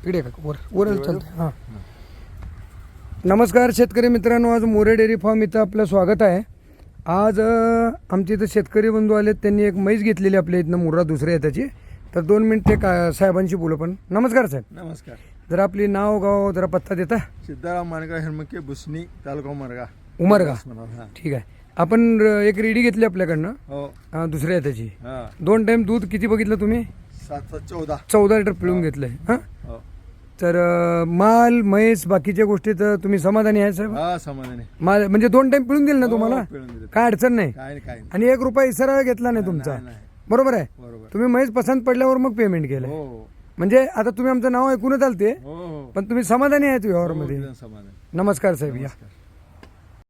इकडे का वर चालतंय हां. नमस्कार शेतकरी मित्रांनो, आज मोरे डेअरी फार्म इथं आपलं स्वागत आहे. आज आमच्या इथं शेतकरी बंधू आलेत. त्यांनी एक म्हैस घेतलेली आपल्या इथनं मुर्रा दुसऱ्या आहे त्याची. तर 2 मिनिट ते साहेबांशी बोलू. पण नमस्कार साहेब. नमस्कार. जरा आपली नाव गाव जरा पत्ता देता. सिद्धाराम मानगा हिरमके बुसनी तालुका उमरगा. उमरगा ठीक आहे. आपण एक रेडी घेतली आपल्याकडनं हो. दुसऱ्या आहे त्याची. हा 2 टाइम दूध किती बघितलं तुम्ही? 14 लिटर पिळून घेतलंय. हां हो. तर माल म्हैस बाकीच्या गोष्टी तर तुम्ही समाधानी आहे साहेब? हा समाधानी. माल म्हणजे 2 टाइम पिळून दिलं ना तुम्हाला? पिळून दिलं. काय अडचण नाही. काय आणि 1 रुपया इसरा घेतला नाही तुमचा. नाही. बरोबर आहे. बरोबर. तुम्ही म्हैस पसंत पडल्यावर मग पेमेंट केलं. हो म्हणजे आता तुम्ही आमचं नाव ऐकूनच आलते, हो. पण तुम्ही समाधानी आहेत व्यवहारमध्ये. एकदम समाधानी. नमस्कार साहेब. या नमस्कार.